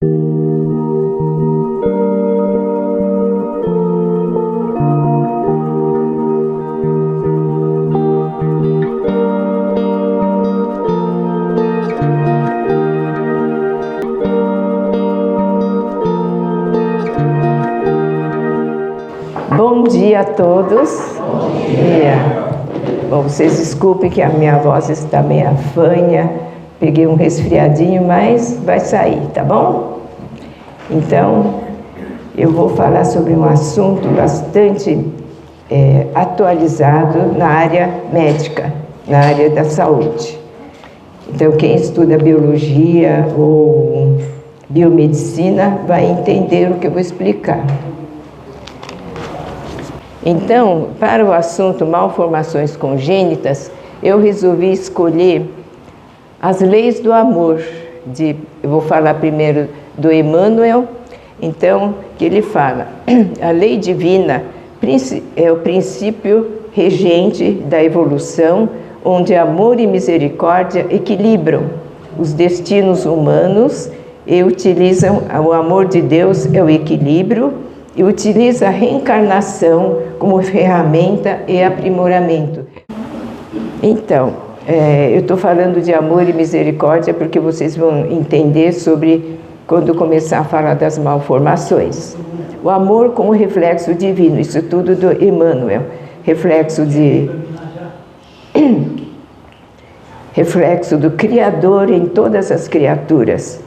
Bom dia a todos. Bom dia. Bom, vocês desculpem que a minha voz está meio afanha, peguei um resfriadinho, mas vai sair, tá bom? Então, eu vou falar sobre um assunto bastante atualizado na área médica, na área da saúde. Então, quem estuda biologia ou biomedicina vai entender o que eu vou explicar. Então, para o assunto malformações congênitas, eu resolvi escolher as leis do amor. Eu vou falar primeiro do Emmanuel, então, que ele fala: a lei divina é o princípio regente da evolução, onde amor e misericórdia equilibram os destinos humanos e utilizam o amor de Deus, é o equilíbrio, e utiliza a reencarnação como ferramenta e aprimoramento. Então, eu estou falando de amor e misericórdia porque vocês vão entender sobre quando começar a falar das malformações. O amor como reflexo divino, isso tudo do Emmanuel, reflexo do Criador em todas as criaturas.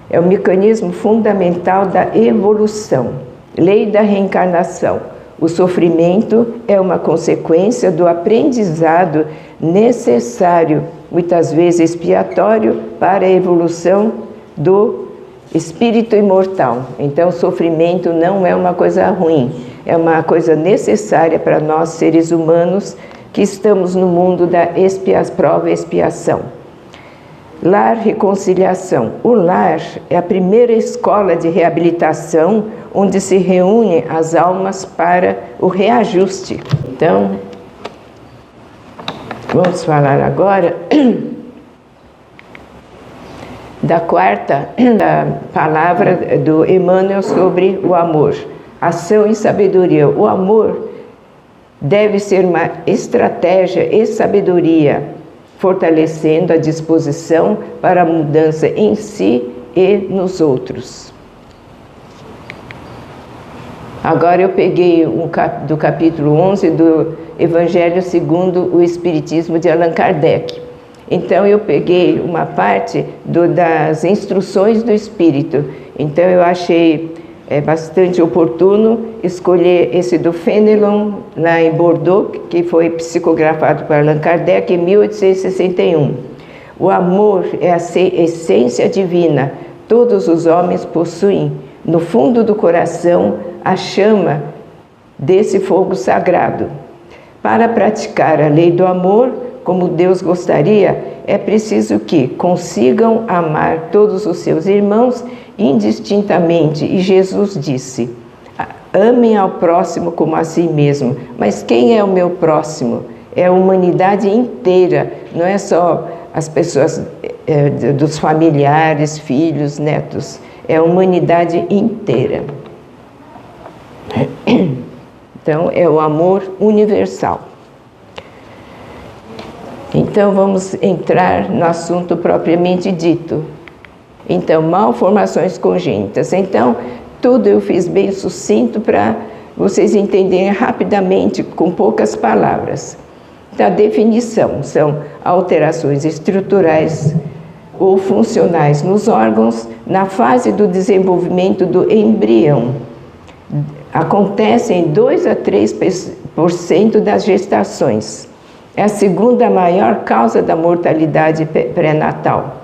É o mecanismo fundamental da evolução. Lei da reencarnação. O sofrimento é uma consequência do aprendizado necessário, muitas vezes expiatório, para a evolução do espírito imortal. Então, o sofrimento não é uma coisa ruim, é uma coisa necessária para nós, seres humanos, que estamos no mundo da prova e expiação. Lar, reconciliação. O lar é a primeira escola de reabilitação onde se reúnem as almas para o reajuste. Então, vamos falar agora da quarta palavra do Emmanuel sobre o amor. Ação e sabedoria. O amor deve ser uma estratégia e sabedoria, fortalecendo a disposição para a mudança em si e nos outros. Agora eu peguei do capítulo 11 do Evangelho segundo o Espiritismo de Allan Kardec. Então eu peguei uma parte das instruções do Espírito. Então eu achei bastante oportuno escolher esse do Fenelon, lá em Bordeaux, que foi psicografado por Allan Kardec em 1861. O amor é a essência divina. Todos os homens possuem, no fundo do coração, a chama desse fogo sagrado. Para praticar a lei do amor, como Deus gostaria, é preciso que consigam amar todos os seus irmãos indistintamente. E Jesus disse: amem ao próximo como a si mesmo. Mas quem é o meu próximo? É a humanidade inteira, não é só as pessoas dos familiares, filhos, netos. É a humanidade inteira. Então, é o amor universal. Então, vamos entrar no assunto propriamente dito. Então, malformações congênitas. Então, tudo eu fiz bem sucinto para vocês entenderem rapidamente, com poucas palavras. Então, a definição são alterações estruturais ou funcionais nos órgãos na fase do desenvolvimento do embrião. Acontece em 2 a 3% das gestações. É a segunda maior causa da mortalidade pré-natal.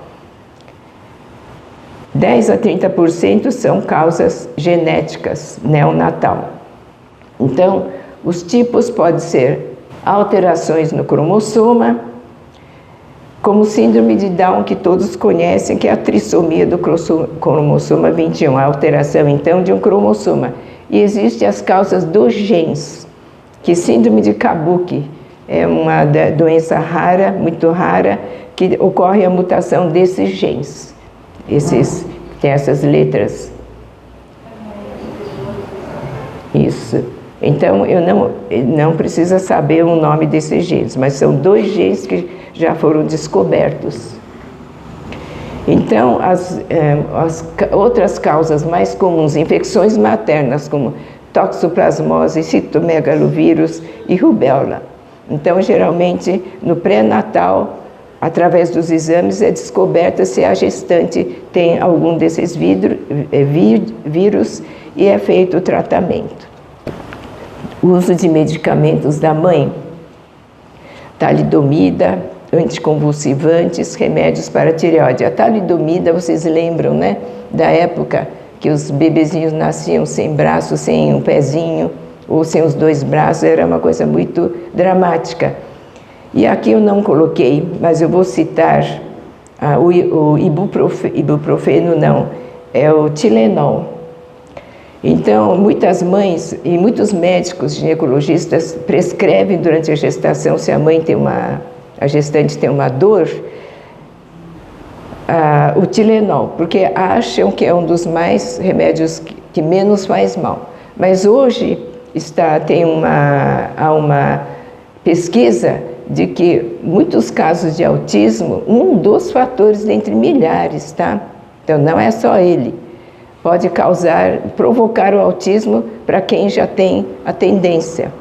10 a 30% são causas genéticas neonatal. Então, os tipos podem ser alterações no cromossoma, como síndrome de Down, que todos conhecem, que é a trissomia do cromossoma 21, a alteração, então, de um cromossoma. E existem as causas dos genes, que síndrome de Kabuki é uma doença rara, muito rara, que ocorre a mutação desses genes. Tem essas letras. Isso. Então, não precisa saber o nome desses genes, mas são 2 genes que já foram descobertos. Então, as outras causas mais comuns, infecções maternas, como toxoplasmose, citomegalovírus e rubéola. Então, geralmente, no pré-natal, através dos exames, é descoberta se a gestante tem algum desses vírus e é feito o tratamento. O uso de medicamentos da mãe, talidomida, anticonvulsivantes, remédios para tireoide. A talidomida, vocês lembram, né? Da época que os bebezinhos nasciam sem braço, sem um pezinho, ou sem os 2 braços, era uma coisa muito dramática. E aqui eu não coloquei, mas eu vou citar o ibuprofeno, não, é o Tilenol. Então, muitas mães e muitos médicos ginecologistas prescrevem durante a gestação, se a gestante tem uma dor, o Tilenol, porque acham que é um dos remédios que menos faz mal. Mas hoje há uma pesquisa de que muitos casos de autismo, um dos fatores dentre milhares, tá? Então não é só ele, pode provocar o autismo para quem já tem a tendência.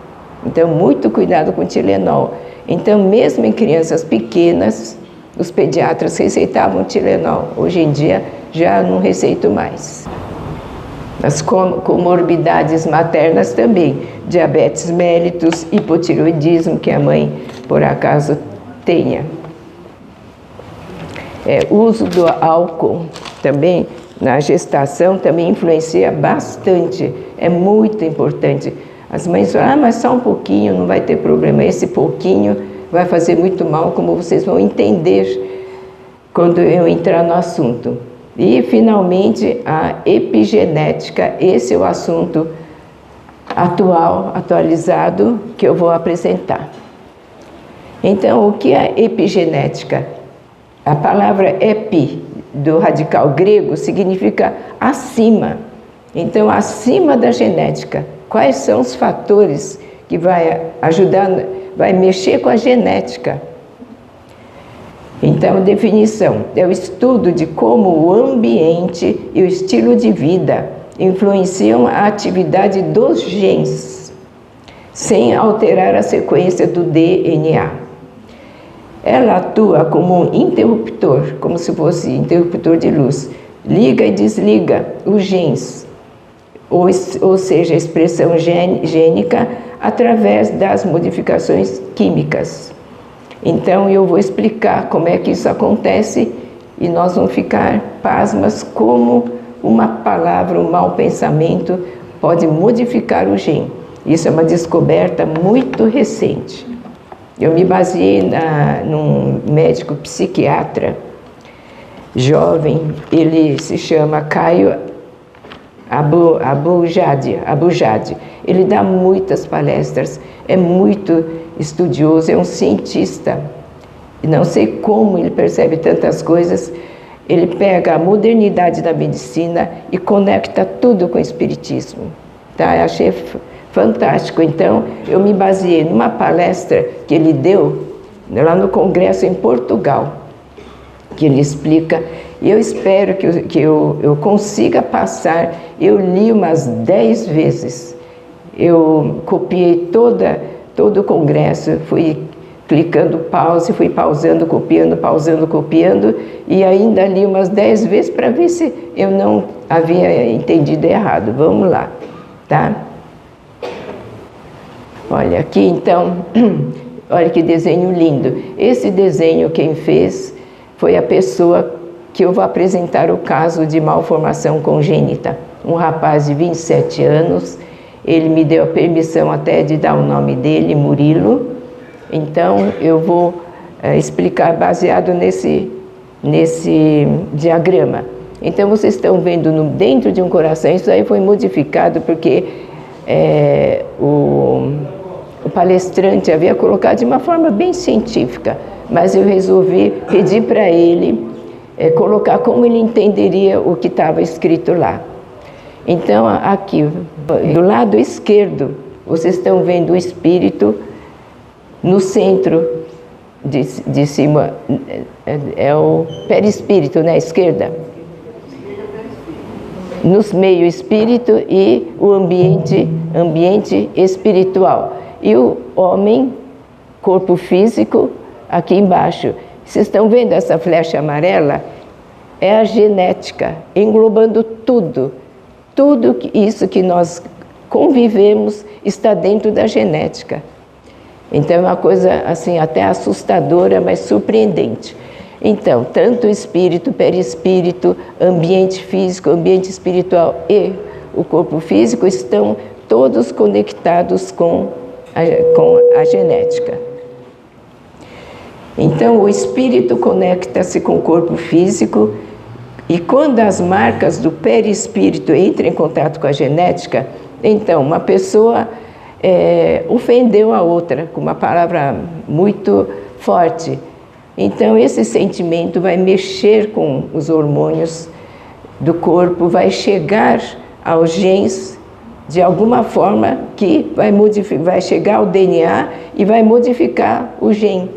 Então muito cuidado com o Tilenol. Então mesmo em crianças pequenas, os pediatras receitavam Tilenol. Hoje em dia já não receitam mais. As comorbidades maternas também, diabetes mellitus, hipotireoidismo, que a mãe, por acaso, tenha. O uso do álcool também, na gestação, também influencia bastante, é muito importante. As mães falam, mas só um pouquinho, não vai ter problema. Esse pouquinho vai fazer muito mal, como vocês vão entender quando eu entrar no assunto. E, finalmente, a epigenética. Esse é o assunto atualizado que eu vou apresentar. Então, o que é epigenética? A palavra epi, do radical grego, significa acima. Então, acima da genética. Quais são os fatores que vai mexer com a genética? Então, definição, é o estudo de como o ambiente e o estilo de vida influenciam a atividade dos genes, sem alterar a sequência do DNA. Ela atua como um interruptor, como se fosse interruptor de luz. Liga e desliga os genes, ou seja, a expressão gênica através das modificações químicas. Então, eu vou explicar como é que isso acontece e nós vamos ficar pasmas como uma palavra, um mau pensamento pode modificar o gene. Isso é uma descoberta muito recente. Eu me baseei num médico psiquiatra jovem, ele se chama Caio Abujade. Ele dá muitas palestras, é muito estudioso, é um cientista. Não sei como ele percebe tantas coisas. Ele pega a modernidade da medicina e conecta tudo com o espiritismo. Tá? Eu achei fantástico. Então, eu me baseei numa palestra que ele deu lá no congresso em Portugal, que ele explica, e eu espero que eu consiga passar. Eu li umas 10 vezes. Eu copiei todo o congresso, fui clicando pause, fui pausando, copiando, e ainda li umas 10 vezes para ver se eu não havia entendido errado. Vamos lá, tá? Olha, aqui então, olha que desenho lindo. Esse desenho quem fez foi a pessoa que eu vou apresentar o caso de malformação congênita. Um rapaz de 27 anos, ele me deu a permissão até de dar o nome dele, Murilo. Então, eu vou explicar baseado nesse diagrama. Então, vocês estão vendo dentro de um coração, isso aí foi modificado porque o palestrante havia colocado de uma forma bem científica, mas eu resolvi pedir para ele colocar como ele entenderia o que estava escrito lá. Então, aqui, do lado esquerdo, vocês estão vendo o espírito no centro de cima, é o perispírito, né, à esquerda. Nos meio espírito e o ambiente espiritual. E o homem, corpo físico, aqui embaixo. Vocês estão vendo essa flecha amarela? É a genética, englobando tudo. Tudo isso que nós convivemos está dentro da genética. Então é uma coisa assim até assustadora, mas surpreendente. Então, tanto o espírito, perispírito, ambiente físico, ambiente espiritual e o corpo físico estão todos conectados com a genética. Então, o espírito conecta-se com o corpo físico e quando as marcas do perispírito entram em contato com a genética, então uma pessoa ofendeu a outra com uma palavra muito forte. Então, esse sentimento vai mexer com os hormônios do corpo, vai chegar aos genes de alguma forma que vai chegar ao DNA e vai modificar o gene.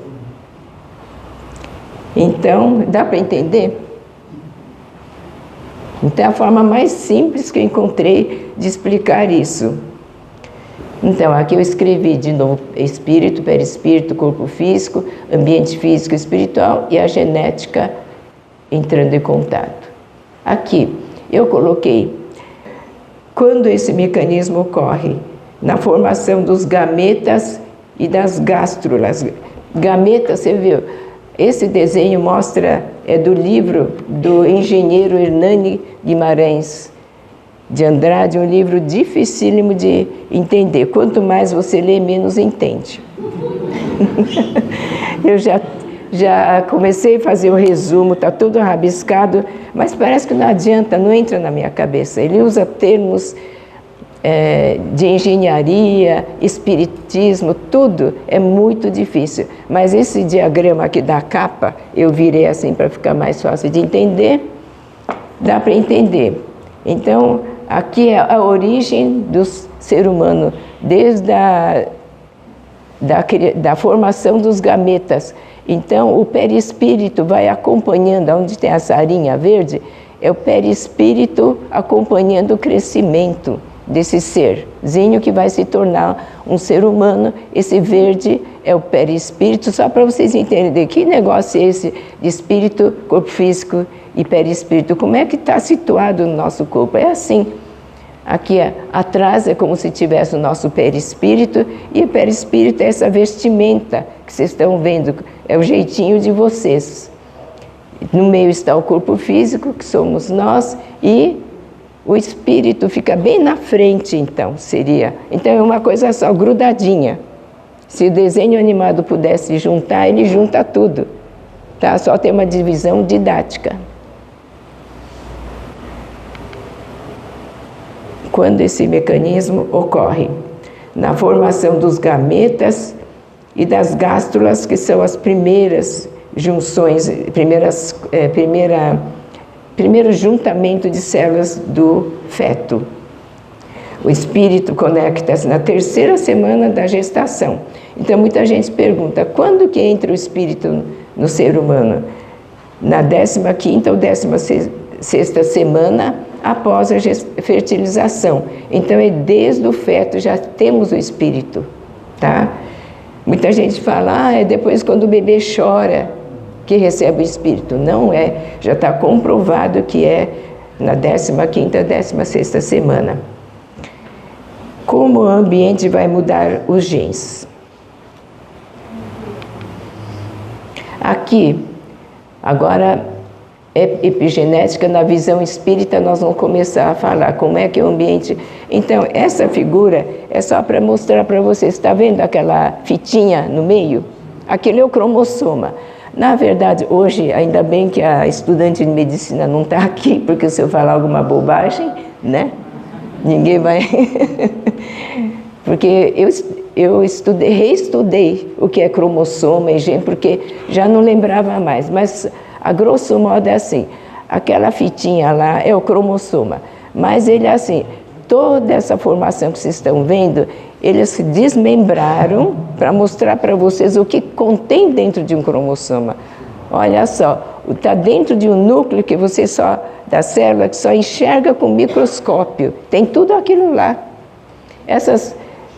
Então, dá para entender? Então, é a forma mais simples que eu encontrei de explicar isso. Então, aqui eu escrevi de novo espírito, perispírito, corpo físico, ambiente físico, espiritual e a genética entrando em contato. Aqui eu coloquei quando esse mecanismo ocorre na formação dos gametas e das gástrulas. Gametas, você viu? Esse desenho mostra, é do livro do engenheiro Hernani Guimarães de Andrade, um livro dificílimo de entender. Quanto mais você lê, menos entende. Eu já comecei a fazer o resumo, está tudo rabiscado, mas parece que não adianta, não entra na minha cabeça. Ele usa termos de engenharia, espiritismo, tudo é muito difícil. Mas esse diagrama aqui da capa, eu virei assim para ficar mais fácil de entender, dá para entender. Então, aqui é a origem do ser humano, desde da formação dos gametas. Então, o perispírito vai acompanhando, onde tem essa arinha verde, é o perispírito acompanhando o crescimento desse serzinho que vai se tornar um ser humano. Esse verde é o perispírito, só para vocês entenderem que negócio é esse de espírito, corpo físico e perispírito. Como é que está situado no nosso corpo? É assim. Aqui atrás é como se tivesse o nosso perispírito, e o perispírito é essa vestimenta que vocês estão vendo, é o jeitinho de vocês. No meio está o corpo físico, que somos nós, e o espírito fica bem na frente, então, seria. Então é uma coisa só, grudadinha. Se o desenho animado pudesse juntar, ele junta tudo. Tá? Só tem uma divisão didática. Quando esse mecanismo ocorre na formação dos gametas e das gástrulas, que são as primeiras junções, primeiro juntamento de células do feto. O espírito conecta-se na 3ª semana da gestação. Então, muita gente pergunta, quando que entra o espírito no ser humano? Na 15ª ou 16ª semana após a fertilização. Então, é desde o feto já temos o espírito, tá? Muita gente fala, é depois quando o bebê chora que recebe o espírito. Não é, já está comprovado que é na 15ª, 16ª semana. Como o ambiente vai mudar os genes? Aqui, agora, epigenética, na visão espírita, nós vamos começar a falar como é que o ambiente... Então, essa figura é só para mostrar para vocês. Está vendo aquela fitinha no meio? Aquele é o cromossoma. Na verdade, hoje, ainda bem que a estudante de medicina não está aqui, porque se eu falar alguma bobagem, né? Ninguém vai... Porque eu reestudei o que é cromossoma e gene, porque já não lembrava mais. Mas A grosso modo é assim, aquela fitinha lá é o cromossoma, mas ele é assim, toda essa formação que vocês estão vendo, eles se desmembraram para mostrar para vocês o que contém dentro de um cromossoma. Olha só, está dentro de um núcleo que você só, da célula, que só enxerga com microscópio. Tem tudo aquilo lá.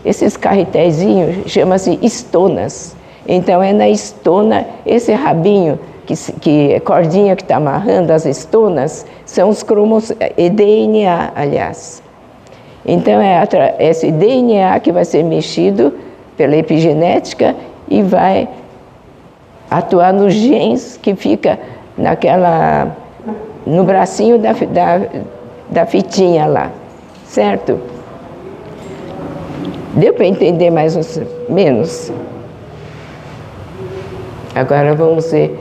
Esses carretézinhos chamam-se estonas. Então é na estona, esse rabinho, que cordinha que está amarrando as estonas, são os cromossomos, DNA, aliás. Então é esse DNA que vai ser mexido pela epigenética e vai atuar nos genes que fica no bracinho da fitinha lá, certo? Deu para entender mais ou menos? Agora vamos ver.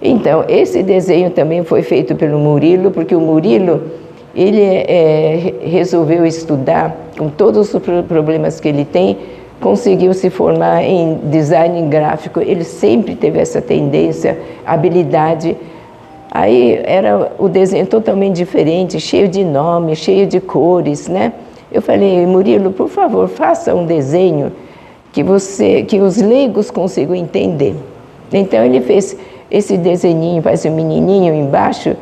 Então, esse desenho também foi feito pelo Murilo, porque o Murilo, ele resolveu estudar, com todos os problemas que ele tem, conseguiu se formar em design gráfico. Ele sempre teve essa tendência, habilidade. Aí era o desenho totalmente diferente, cheio de nomes, cheio de cores, né? Eu falei, Murilo, por favor, faça um desenho que os leigos consigam entender. Então ele fez esse desenhinho, faz um menininho embaixo,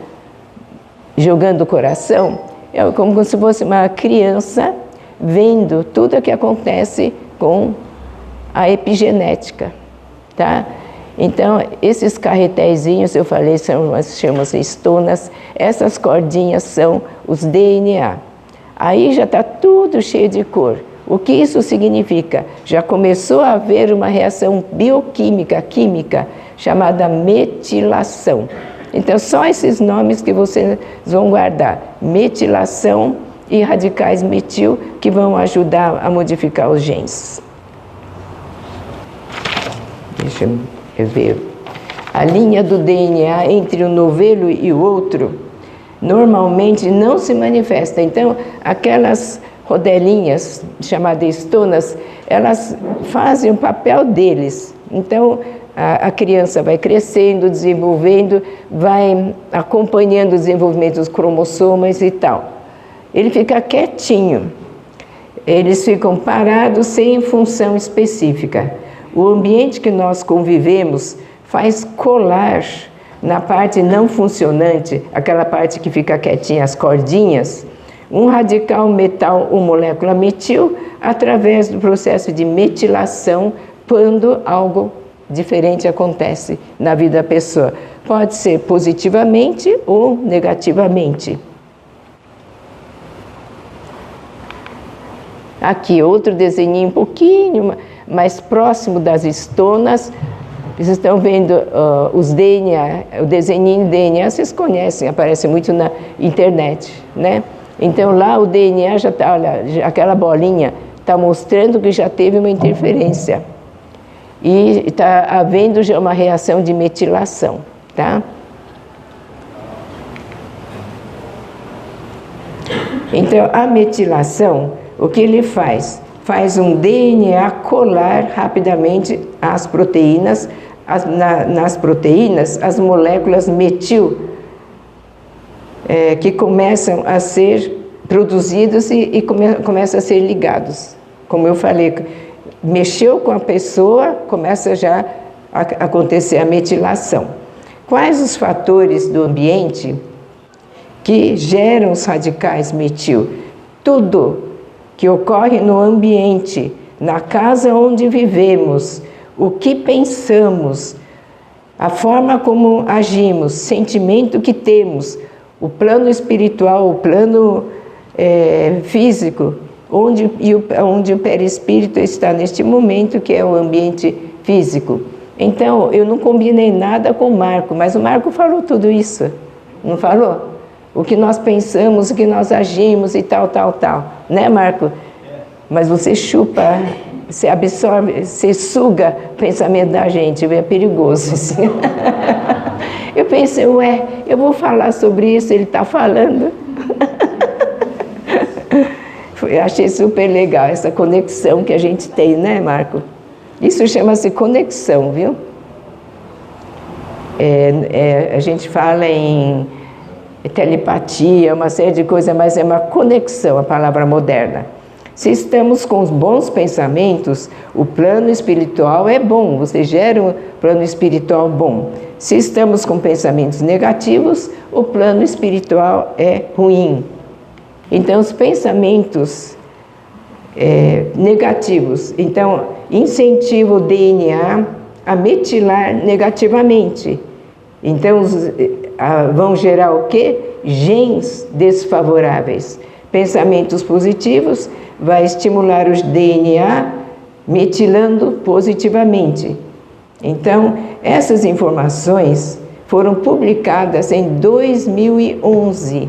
jogando o coração, é como se fosse uma criança vendo tudo o que acontece com a epigenética, tá? Então, esses carretéizinhos, eu falei, chamam-se estonas, essas cordinhas são os DNA. Aí já está tudo cheio de cor. O que isso significa? Já começou a haver uma reação bioquímica, química, chamada metilação. Então, só esses nomes que vocês vão guardar. Metilação e radicais metil, que vão ajudar a modificar os genes. Deixa eu ver. A linha do DNA entre um novelo e o outro, normalmente não se manifesta. Então, aquelas rodelinhas, chamadas estonas, elas fazem o papel deles. Então, a criança vai crescendo, desenvolvendo, vai acompanhando o desenvolvimento dos cromossomas e tal. Ele fica quietinho. Eles ficam parados sem função específica. O ambiente que nós convivemos faz colar na parte não funcionante, aquela parte que fica quietinha, as cordinhas, um radical metal ou molécula metil através do processo de metilação quando algo diferente acontece na vida da pessoa. Pode ser positivamente ou negativamente. Aqui outro desenho um pouquinho mais próximo das estonas. Vocês estão vendo os DNA, o desenho de DNA, vocês conhecem, aparece muito na internet, né? Então lá o DNA já está, olha, aquela bolinha está mostrando que já teve uma interferência. E está havendo já uma reação de metilação, tá? Então, a metilação, o que ele faz? Faz um DNA colar rapidamente às proteínas, nas proteínas, as moléculas metil, que começam a ser produzidos e começam a ser ligados. Como eu falei, mexeu com a pessoa, começa já a acontecer a metilação. Quais os fatores do ambiente que geram os radicais metil? Tudo que ocorre no ambiente, na casa onde vivemos, o que pensamos, a forma como agimos, sentimento que temos, o plano espiritual, o plano físico, onde o perispírito está neste momento, que é o ambiente físico. Então, eu não combinei nada com o Marco, mas o Marco falou tudo isso, não falou? O que nós pensamos, o que nós agimos e tal, né, Marco? Mas você chupa, você absorve, você suga o pensamento da gente, é perigoso assim. Eu pensei, eu vou falar sobre isso, ele está falando. Eu achei super legal essa conexão que a gente tem, né, Marco? Isso chama-se conexão, viu? A gente fala em telepatia, uma série de coisas, mas é uma conexão, a palavra moderna. Se estamos com os bons pensamentos, o plano espiritual é bom, você gera um plano espiritual bom. Se estamos com pensamentos negativos, o plano espiritual é ruim. Então, os pensamentos negativos, então, incentiva o DNA a metilar negativamente. Então, vão gerar o quê? Genes desfavoráveis. Pensamentos positivos vai estimular os DNA metilando positivamente. Então, essas informações foram publicadas em 2011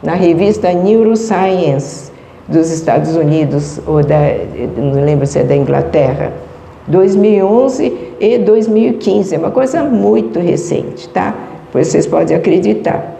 na revista Neuroscience dos Estados Unidos, ou não lembro se é da Inglaterra, 2011 e 2015, é uma coisa muito recente, tá? Pois vocês podem acreditar.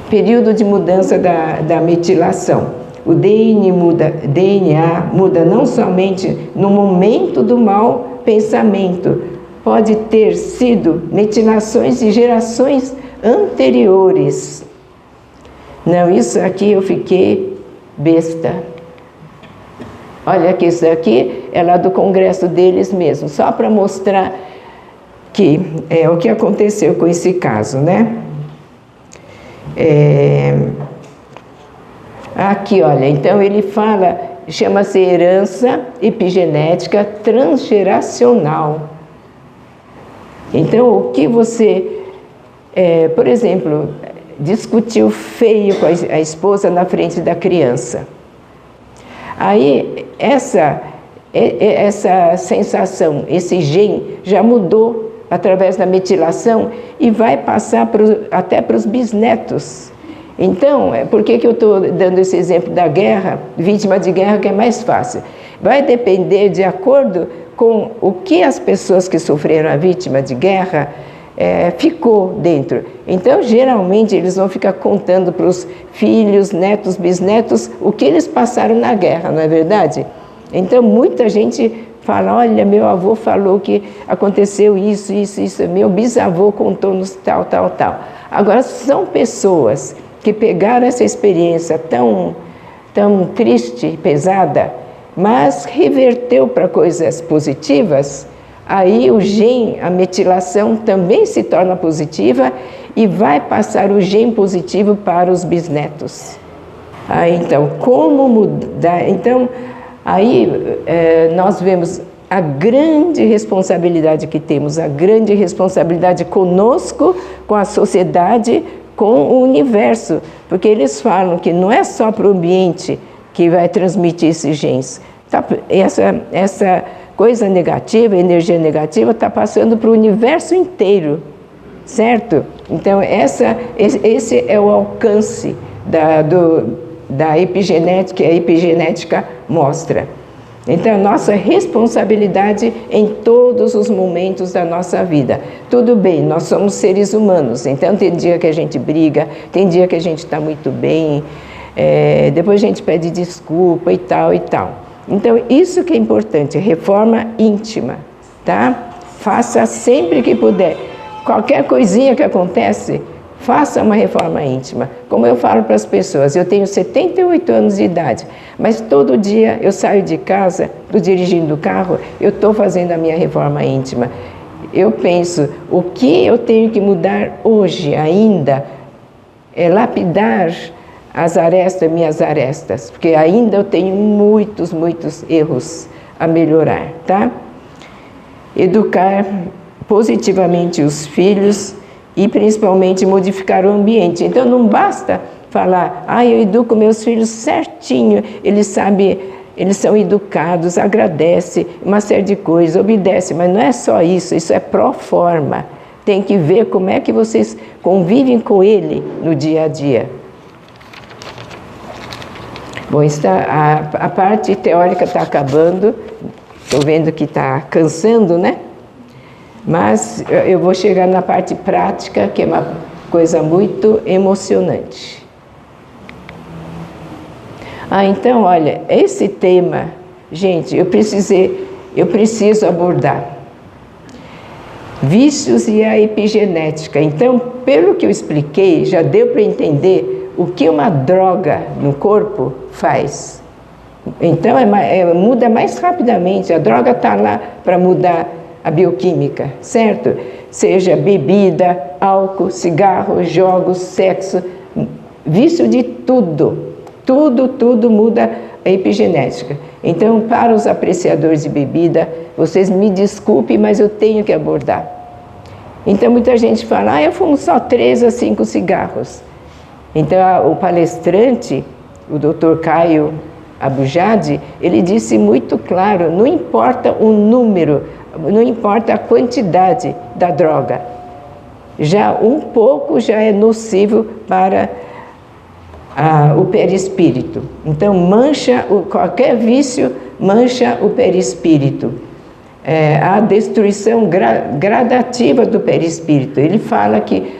Período de mudança da metilação. O DNA muda não somente no momento do mau pensamento, pode ter sido metilações de gerações anteriores. Não, isso aqui eu fiquei besta. Olha que isso aqui é lá do congresso deles mesmo, só para mostrar que é o que aconteceu com esse caso, né? Aqui, olha, então ele fala, chama-se herança epigenética transgeracional. Então, o que você, por exemplo, discutiu feio com a esposa na frente da criança. Aí, essa sensação, esse gene já mudou através da metilação e vai passar até para os bisnetos. Então, por que eu estou dando esse exemplo da guerra, vítima de guerra, que é mais fácil? Vai depender de acordo com o que as pessoas que sofreram a vítima de guerra ficou dentro. Então, geralmente, eles vão ficar contando para os filhos, netos, bisnetos, o que eles passaram na guerra, não é verdade? Então, muita gente fala, olha, meu avô falou que aconteceu isso, meu bisavô contou-nos tal. Agora, são pessoas que pegaram essa experiência tão triste, pesada, mas reverteu para coisas positivas. Aí o gene, a metilação também se torna positiva e vai passar o gene positivo para os bisnetos. Então, como mudar? Então, aí nós vemos a grande responsabilidade que temos, a grande responsabilidade conosco, com a sociedade, com o universo, porque eles falam que não é só para o ambiente que vai transmitir esses genes. Essa coisa negativa, energia negativa, está passando para o universo inteiro, certo? Então, esse é o alcance da epigenética, que a epigenética mostra. Então, nossa responsabilidade em todos os momentos da nossa vida. Tudo bem, nós somos seres humanos, então tem dia que a gente briga, tem dia que a gente está muito bem, depois a gente pede desculpa e tal. Então, isso que é importante, reforma íntima, tá? Faça sempre que puder. Qualquer coisinha que acontece, faça uma reforma íntima. Como eu falo para as pessoas, eu tenho 78 anos de idade, mas todo dia eu saio de casa, estou dirigindo o carro, eu estou fazendo a minha reforma íntima. Eu penso, o que eu tenho que mudar hoje ainda é lapidar minhas arestas, porque ainda eu tenho muitos erros a melhorar, tá? Educar positivamente os filhos e principalmente modificar o ambiente. Então não basta falar, eu educo meus filhos certinho, eles sabem, eles são educados, agradecem, uma série de coisas, obedecem, mas não é só isso, isso é pró forma. Tem que ver como é que vocês convivem com ele no dia a dia. Bom, a parte teórica está acabando, estou vendo que está cansando, né? Mas eu vou chegar na parte prática, que é uma coisa muito emocionante. Então, olha, esse tema, gente, eu preciso abordar. Vícios e a epigenética. Então, pelo que eu expliquei, já deu para entender o que uma droga no corpo faz. Então, muda mais rapidamente. A droga está lá para mudar a bioquímica, certo? Seja bebida, álcool, cigarro, jogos, sexo, vício de tudo. Tudo muda a epigenética. Então, para os apreciadores de bebida, vocês me desculpem, mas eu tenho que abordar. Então, muita gente fala, eu fumo só 3 a 5 cigarros. Então, o palestrante, o Dr. Caio Abujade, ele disse muito claro, não importa o número, não importa a quantidade da droga. Já um pouco já é nocivo para o perispírito. Então, qualquer vício mancha o perispírito. A destruição gradativa do perispírito. Ele fala que,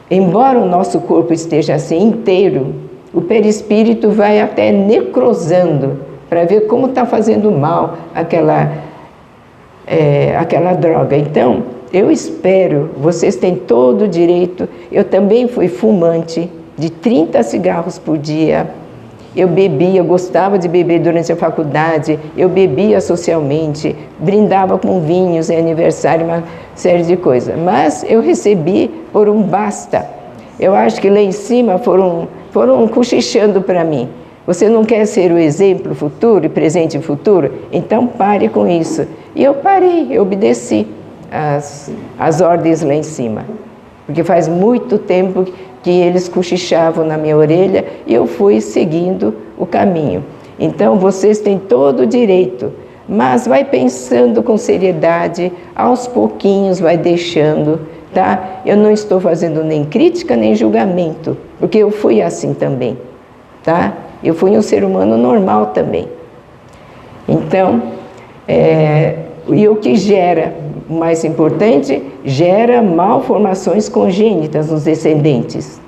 embora o nosso corpo esteja assim inteiro, o perispírito vai até necrosando para ver como está fazendo mal aquela droga. Então, eu espero, vocês têm todo o direito. Eu também fui fumante de 30 cigarros por dia. Eu bebia, eu gostava de beber durante a faculdade, eu bebia socialmente, brindava com vinhos em aniversário, uma série de coisas. Mas eu recebi por um basta. Eu acho que lá em cima foram cochichando para mim. Você não quer ser o exemplo futuro, e presente e futuro? Então pare com isso. E eu parei, eu obedeci as ordens lá em cima. Porque faz muito tempo que eles cochichavam na minha orelha e eu fui seguindo o caminho. Então, vocês têm todo o direito, mas vai pensando com seriedade, aos pouquinhos vai deixando, tá? Eu não estou fazendo nem crítica nem julgamento, porque eu fui assim também, tá? Eu fui um ser humano normal também. Então, e o que gera, o mais importante, gera malformações congênitas nos descendentes.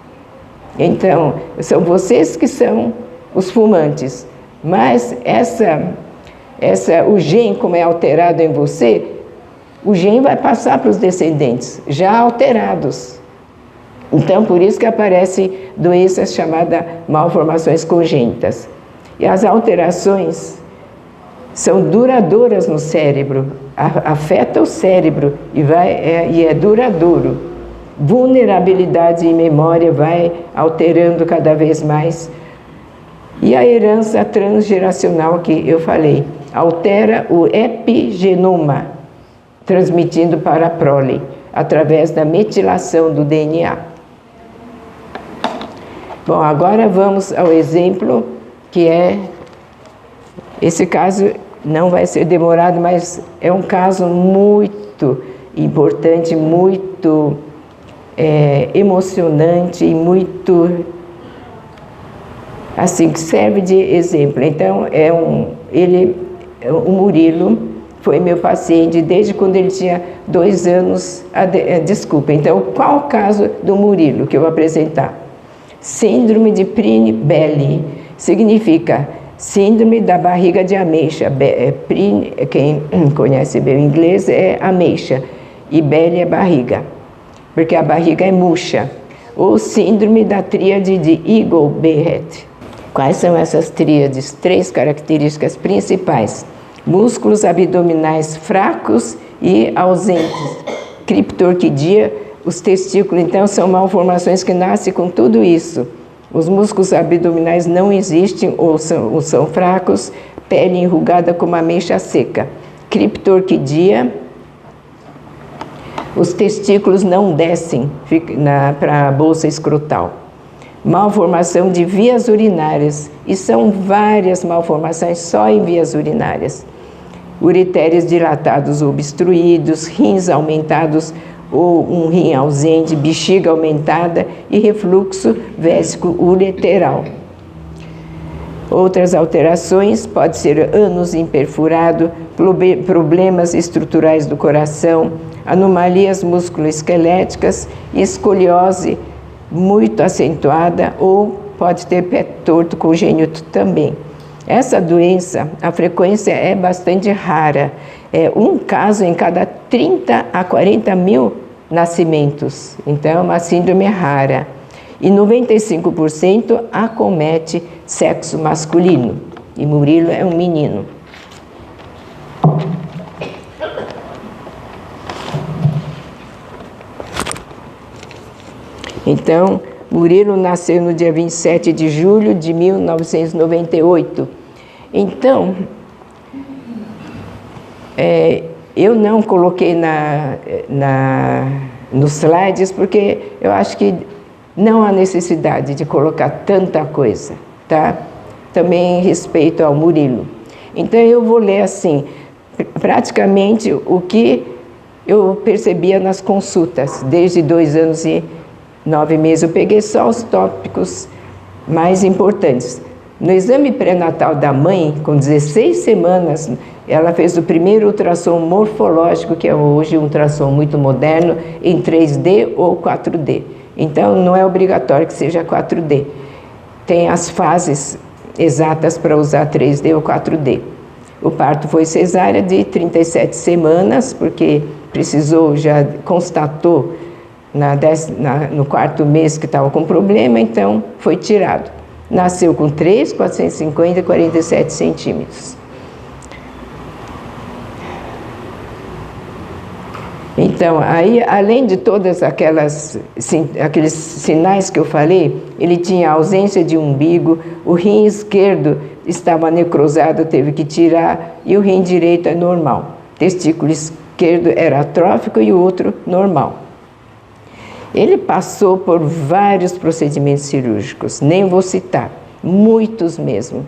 Então, são vocês que são os fumantes, mas o gene, como é alterado em você, o gene vai passar para os descendentes, já alterados. Então, por isso que aparecem doenças chamadas malformações congênitas. E as alterações são duradouras no cérebro, afeta o cérebro e é duradouro. Vulnerabilidade e memória vai alterando cada vez mais. E a herança transgeracional que eu falei, altera o epigenoma, transmitindo para a prole, através da metilação do DNA. Bom, agora vamos ao exemplo que esse caso não vai ser demorado, mas é um caso muito importante, muito emocionante e muito, assim, que serve de exemplo. Então, o Murilo foi meu paciente desde quando ele tinha 2 anos. Desculpa, então, qual o caso do Murilo que eu vou apresentar? Síndrome de Prini-Belli, significa síndrome da barriga de ameixa. Quem conhece bem o inglês é ameixa e Belli é barriga, porque a barriga é murcha. Ou síndrome da tríade de Eagle-Barrett. Quais são essas tríades? 3 características principais: músculos abdominais fracos e ausentes, criptorquidia, os testículos. Então, são malformações que nascem com tudo isso. Os músculos abdominais não existem ou são fracos, pele enrugada como ameixa seca. Criptorquidia, os testículos não descem para a bolsa escrotal. Malformação de vias urinárias, e são várias malformações só em vias urinárias. Uretérios dilatados ou obstruídos, rins aumentados ou um rim ausente, bexiga aumentada e refluxo vésico-ureteral. Outras alterações pode ser ânus imperfurado, problemas estruturais do coração, anomalias musculoesqueléticas, escoliose muito acentuada ou pode ter pé torto congênito também. Essa doença, a frequência é bastante rara, é um caso em cada 30 a 40 mil nascimentos. Então, é uma síndrome rara. E 95% acomete sexo masculino. E Murilo é um menino. Então, Murilo nasceu no dia 27 de julho de 1998. Então, eu não coloquei nos slides porque eu acho que não há necessidade de colocar tanta coisa, tá? Também em respeito ao Murilo. Então, eu vou ler assim, praticamente o que eu percebia nas consultas, desde 2 anos e 9 meses. Eu peguei só os tópicos mais importantes. No exame pré-natal da mãe, com 16 semanas, ela fez o primeiro ultrassom morfológico, que é hoje um ultrassom muito moderno, em 3D ou 4D. Então, não é obrigatório que seja 4D. Tem as fases exatas para usar 3D ou 4D. O parto foi cesárea de 37 semanas, porque precisou, já constatou no 4º mês que estava com problema, então foi tirado. Nasceu com 3, 450 e 47 centímetros. Então, aí, além de todas aqueles sinais que eu falei, ele tinha ausência de umbigo, o rim esquerdo estava necrosado, teve que tirar, e o rim direito é normal. O testículo esquerdo era atrófico e o outro normal. Ele passou por vários procedimentos cirúrgicos, nem vou citar, muitos mesmo.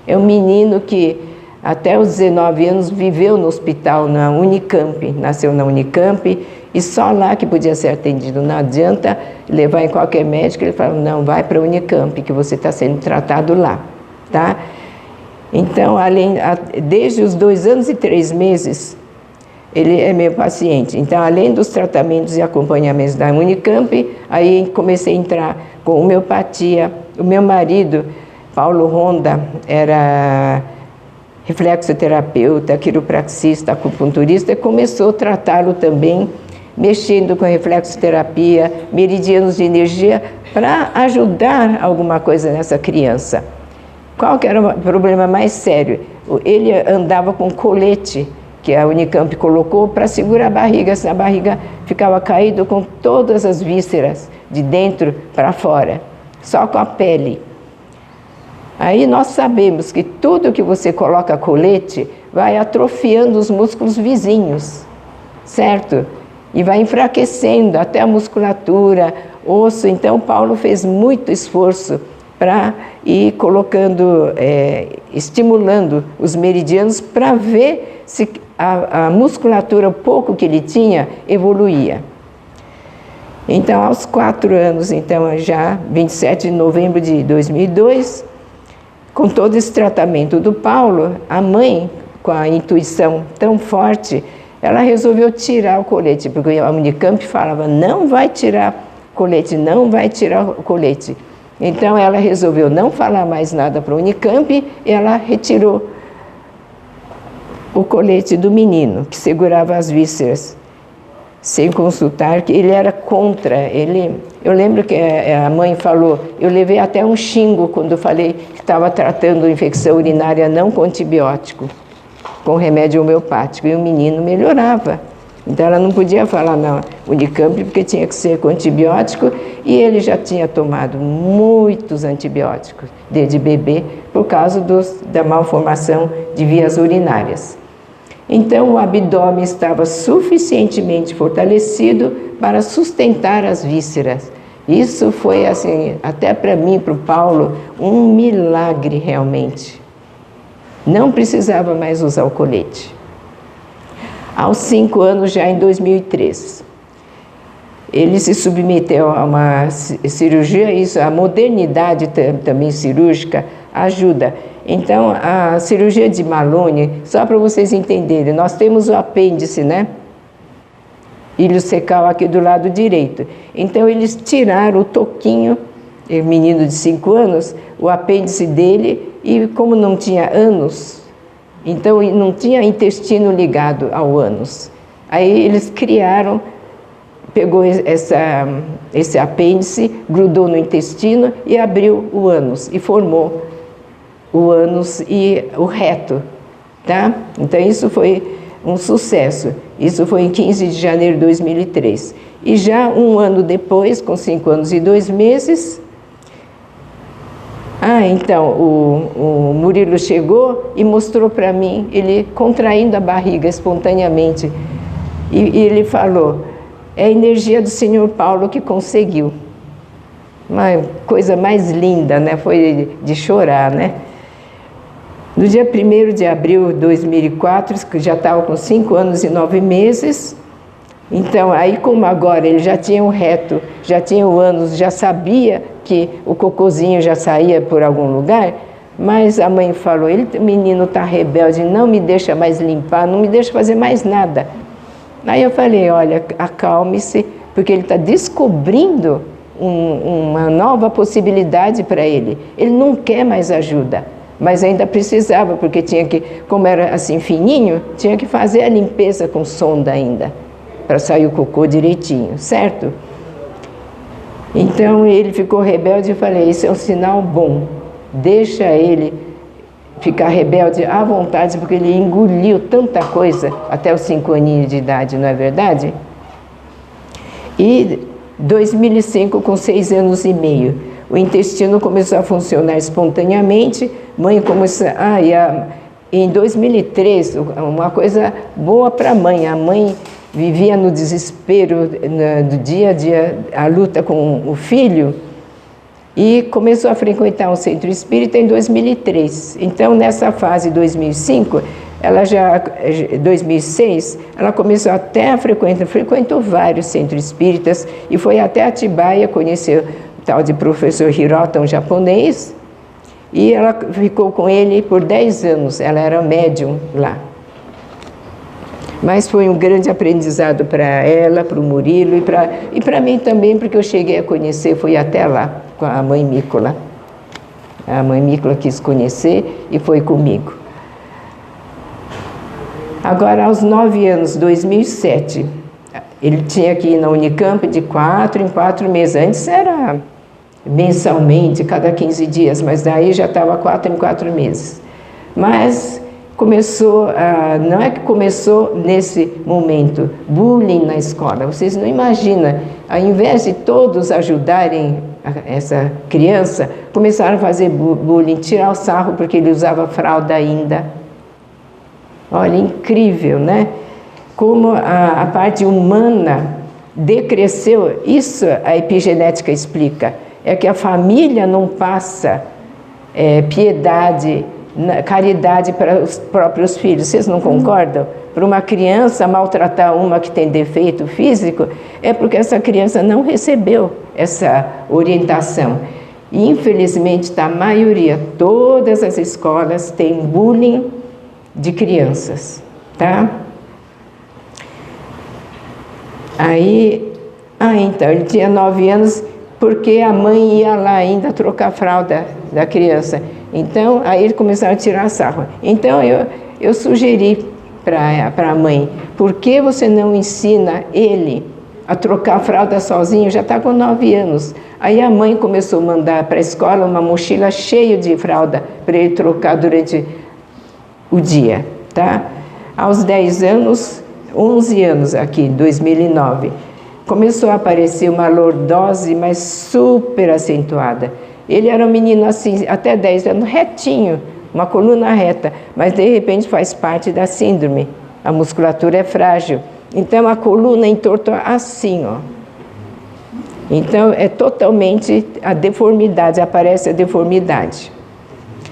É um menino que até os 19 anos viveu no hospital na Unicamp, nasceu na Unicamp e só lá que podia ser atendido. Não adianta levar em qualquer médico, ele fala, não, vai para a Unicamp que você está sendo tratado lá, tá? Então, desde os 2 anos e 3 meses, ele é meu paciente. Então, além dos tratamentos e acompanhamentos da Unicamp, aí comecei a entrar com homeopatia. O meu marido, Paulo Ronda, era reflexoterapeuta, quiropraxista, acupunturista, e começou a tratá-lo também, mexendo com reflexoterapia, meridianos de energia, para ajudar alguma coisa nessa criança. Qual que era o problema mais sério? Ele andava com colete, que a Unicamp colocou para segurar a barriga, senão a barriga ficava caída com todas as vísceras, de dentro para fora, só com a pele. Aí nós sabemos que tudo que você coloca colete vai atrofiando os músculos vizinhos, certo? E vai enfraquecendo até a musculatura, osso. Então, Paulo fez muito esforço para ir colocando, estimulando os meridianos para ver se a musculatura, o pouco que ele tinha, evoluía. Então, aos 4 anos, então, já 27 de novembro de 2002, com todo esse tratamento do Paulo, a mãe, com a intuição tão forte, ela resolveu tirar o colete, porque a Unicamp falava, não vai tirar colete, não vai tirar o colete. Então, ela resolveu não falar mais nada para a Unicamp e ela retirou o colete do menino, que segurava as vísceras, sem consultar, que ele era contra. Eu lembro que a mãe falou, eu levei até um xingo quando falei que estava tratando infecção urinária não com antibiótico, com remédio homeopático, e o menino melhorava. Então ela não podia falar na Unicamp porque tinha que ser com antibiótico, e ele já tinha tomado muitos antibióticos desde bebê por causa da malformação de vias urinárias. Então o abdômen estava suficientemente fortalecido para sustentar as vísceras. Isso foi assim, até para mim, para o Paulo, um milagre realmente. Não precisava mais usar o colete. Aos 5 anos, já em 2003, ele se submeteu a uma cirurgia. Isso, a modernidade também cirúrgica ajuda. Então, a cirurgia de Malone, só para vocês entenderem, nós temos o apêndice, né? Iliocecal aqui do lado direito. Então, eles tiraram o toquinho, o menino de 5 anos, o apêndice dele, e como não tinha ânus, então não tinha intestino ligado ao ânus. Aí eles criaram, pegou esse apêndice, grudou no intestino e abriu o ânus e formou o ânus e o reto, tá? Então isso foi um sucesso. Isso foi em 15 de janeiro de 2003. E já um ano depois, com 5 anos e 2 meses, então o Murilo chegou e mostrou para mim, ele contraindo a barriga espontaneamente, e ele falou: é a energia do Senhor Paulo que conseguiu. Uma coisa mais linda, né? Foi de chorar, né? No dia 1º de abril de 2004, que já estava com 5 anos e 9 meses, então, aí como agora ele já tinha o reto, já tinha o ânus, já sabia que o cocôzinho já saía por algum lugar, mas a mãe falou: o menino está rebelde, não me deixa mais limpar, não me deixa fazer mais nada. Aí eu falei: olha, acalme-se, porque ele está descobrindo uma nova possibilidade para ele. Ele não quer mais ajuda, mas ainda precisava, porque tinha que, como era assim fininho, tinha que fazer a limpeza com sonda ainda, para sair o cocô direitinho, certo? Então ele ficou rebelde e falei: isso é um sinal bom, deixa ele ficar rebelde à vontade, porque ele engoliu tanta coisa até os 5 aninhos de idade, não é verdade? E 2005, com 6 anos e meio, o intestino começou a funcionar espontaneamente, mãe começou... em 2003, uma coisa boa para a mãe vivia no desespero do dia a dia, a luta com o filho, e começou a frequentar um centro espírita em 2003. Então, nessa fase 2005, 2006, ela começou até a frequentou vários centros espíritas e foi até Atibaia, conheceu o tal de professor Hirota, um japonês, e ela ficou com ele por 10 anos, ela era médium lá. Mas foi um grande aprendizado para ela, para o Murilo e para mim também, porque eu cheguei a conhecer, fui até lá com a mãe Mícola. A mãe Mícola quis conhecer e foi comigo. Agora, aos 9 anos, 2007, ele tinha que ir na Unicamp de 4 em 4 meses. Antes era mensalmente, cada 15 dias, mas daí já estava 4 em 4 meses. Mas começou, não é que começou nesse momento, bullying na escola. Vocês não imaginam, ao invés de todos ajudarem essa criança, começaram a fazer bullying, tirar o sarro porque ele usava fralda ainda. Olha, incrível, né? Como a parte humana decresceu, isso a epigenética explica, é que a família não passa piedade, caridade para os próprios filhos. Vocês não concordam? Para uma criança maltratar uma que tem defeito físico, é porque essa criança não recebeu essa orientação. E, infelizmente, a maioria, todas as escolas têm bullying de crianças, tá? Aí, então, ele tinha 9 anos, porque a mãe ia lá ainda trocar a fralda da criança. Então, aí ele começaram a tirar sarro. Então, eu sugeri para a mãe: por que você não ensina ele a trocar a fralda sozinho? Já está com 9 anos. Aí a mãe começou a mandar para a escola uma mochila cheia de fralda para ele trocar durante o dia, tá? Aos 10 anos, 11 anos aqui, 2009, começou a aparecer uma lordose, mas super acentuada. Ele era um menino assim, até 10 anos, retinho, uma coluna reta, mas de repente faz parte da síndrome. A musculatura é frágil. Então a coluna entorta assim, ó. Então é totalmente a deformidade, aparece a deformidade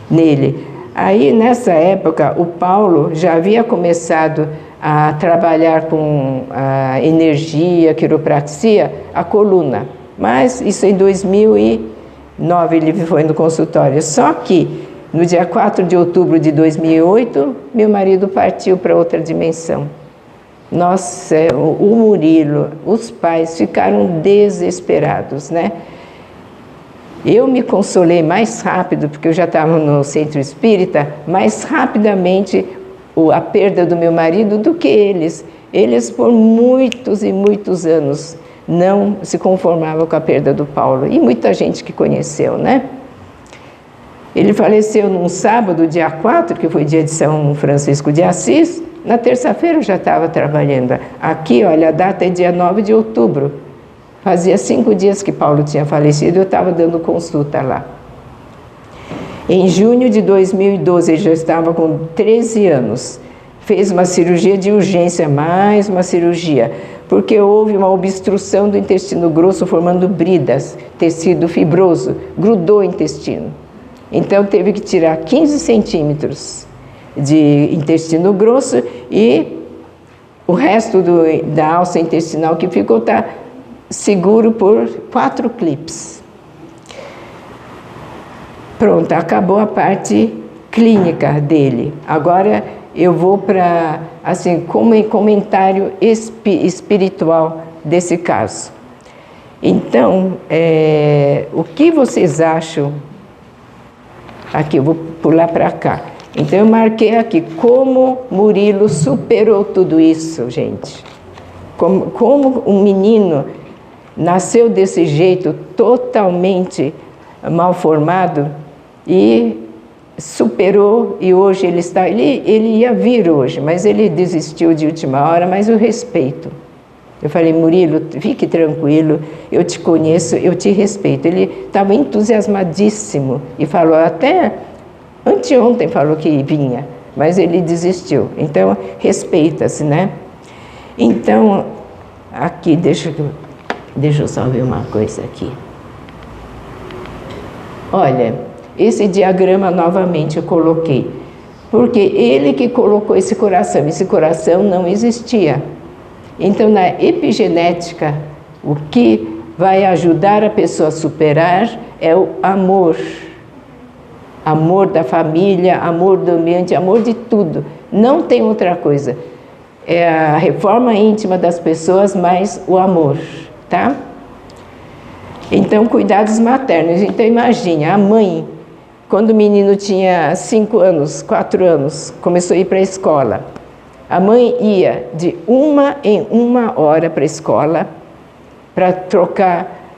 nele. Aí nessa época o Paulo já havia começado a trabalhar com a energia, quiropraxia, a coluna. Mas isso em 2009 ele foi no consultório. Só que no dia 4 de outubro de 2008, meu marido partiu para outra dimensão. Nossa, o Murilo, os pais ficaram desesperados, né? Eu me consolei mais rápido, porque eu já estava no centro espírita, mais rapidamente a perda do meu marido do que eles. Eles, por muitos e muitos anos, não se conformavam com a perda do Paulo. E muita gente que conheceu, né? Ele faleceu num sábado, dia 4, que foi dia de São Francisco de Assis. Na terça-feira eu já estava trabalhando. Aqui, olha, a data é dia 9 de outubro. Fazia 5 dias que Paulo tinha falecido, eu estava dando consulta lá. Em junho de 2012, ele já estava com 13 anos. Fez uma cirurgia de urgência, mais uma cirurgia, porque houve uma obstrução do intestino grosso formando bridas, tecido fibroso, grudou o intestino. Então teve que tirar 15 centímetros de intestino grosso e o resto da alça intestinal que ficou está seguro por 4 clipes. Pronto, acabou a parte clínica dele. Agora eu vou para, assim, como comentário espiritual desse caso. Então, o que vocês acham? Aqui, eu vou pular para cá. Então, eu marquei aqui como Murilo superou tudo isso, gente. Como um menino nasceu desse jeito, totalmente mal formado, e superou, e hoje ele está... Ele ia vir hoje, mas ele desistiu de última hora, mas eu respeito. Eu falei, Murilo, fique tranquilo, eu te conheço, eu te respeito. Ele estava entusiasmadíssimo e falou, até anteontem falou que vinha, mas ele desistiu. Então, respeita-se, né? Então, aqui, deixa eu só ver uma coisa aqui. Olha, esse diagrama novamente eu coloquei, porque ele que colocou esse coração não existia. Então, na epigenética, o que vai ajudar a pessoa a superar é o amor. Amor da família, amor do ambiente, amor de tudo. Não tem outra coisa. É a reforma íntima das pessoas, mais o amor, tá? Então, cuidados maternos. Então, imagine, a mãe, quando o menino tinha 5 anos, 4 anos, começou a ir para a escola. A mãe ia de 1 em 1 hora para a escola para trocar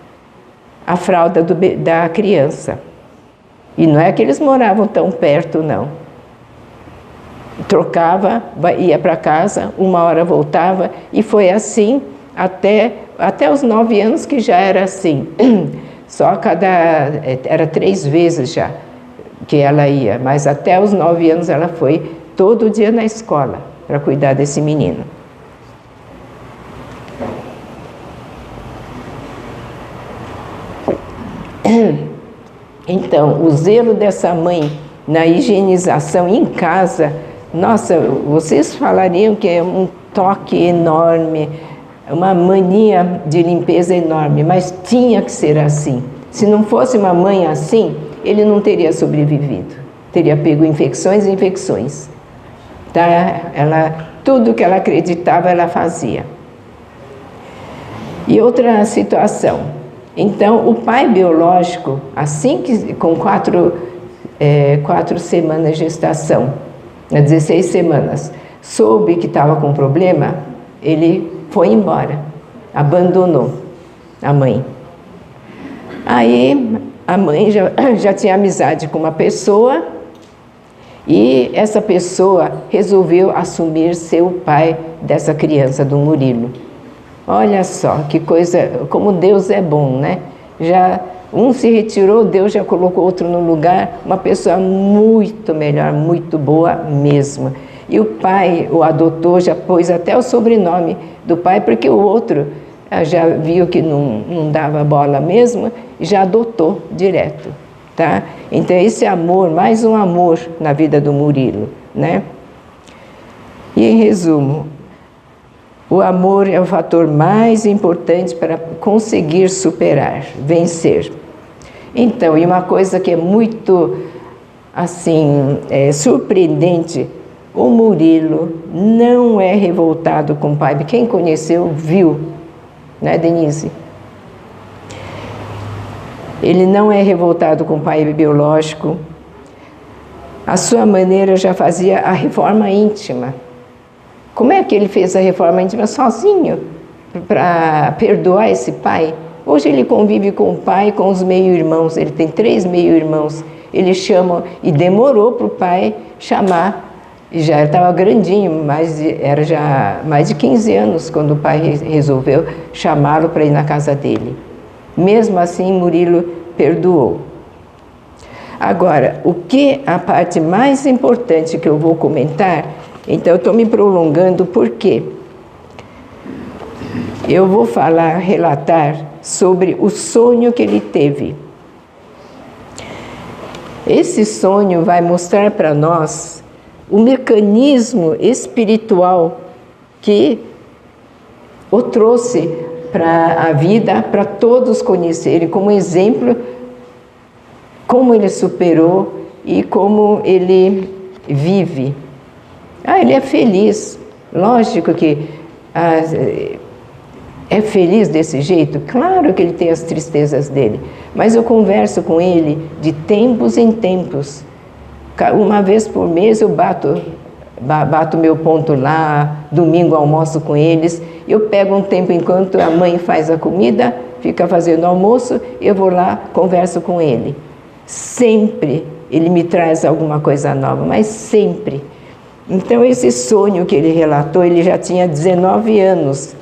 a fralda da criança. E não é que eles moravam tão perto, não. Trocava, ia para casa, 1 hora voltava, e foi assim até os 9 anos, que já era assim. Só era 3 vezes já que ela ia, mas até os 9 anos ela foi todo dia na escola para cuidar desse menino. Então, o zelo dessa mãe na higienização em casa, nossa, vocês falariam que é um toque enorme, uma mania de limpeza enorme, mas tinha que ser assim. Se não fosse uma mãe assim, ele não teria sobrevivido, teria pego infecções e infecções. Tá? Tudo que ela acreditava, ela fazia. E outra situação. Então, o pai biológico, assim que com 4 semanas de gestação, 16 semanas, soube que estava com problema, ele foi embora, abandonou a mãe. Aí, a mãe já tinha amizade com uma pessoa, e essa pessoa resolveu assumir ser o pai dessa criança, do Murilo. Olha só, que coisa, como Deus é bom, né? Já um se retirou, Deus já colocou outro no lugar, uma pessoa muito melhor, muito boa mesmo. E o pai o adotou, já pôs até o sobrenome do pai, porque o outro já viu que não dava bola mesmo, e já adotou direto. Tá? Então, esse amor, mais um amor na vida do Murilo, né? E, em resumo, o amor é o fator mais importante para conseguir superar, vencer. Então, e uma coisa que é muito, assim, surpreendente, o Murilo não é revoltado com o pai. Quem conheceu, viu, né, Denise? Ele não é revoltado com o pai biológico. A sua maneira já fazia a reforma íntima Como é que ele fez a reforma íntima sozinho para perdoar esse pai? Hoje ele convive com o pai e com os meio-irmãos, ele tem 3 meio-irmãos. Ele chama, e demorou para o pai chamar, já estava grandinho, era já mais de 15 anos quando o pai resolveu chamá-lo para ir na casa dele. Mesmo assim, Murilo perdoou. Agora, a parte mais importante que eu vou comentar, então eu estou me prolongando porque eu vou relatar sobre o sonho que ele teve. Esse sonho vai mostrar para nós o mecanismo espiritual que o trouxe para a vida, para todos conhecerem, como exemplo, como ele superou e como ele vive. Ele é feliz. Lógico que é feliz desse jeito? Claro que ele tem as tristezas dele, mas eu converso com ele de tempos em tempos. Uma vez por mês eu bato meu ponto lá, domingo almoço com eles, eu pego um tempo enquanto a mãe faz a comida, fica fazendo almoço, eu vou lá, converso com ele. Sempre ele me traz alguma coisa nova, mas sempre. Então esse sonho que ele relatou, ele já tinha 19 anos.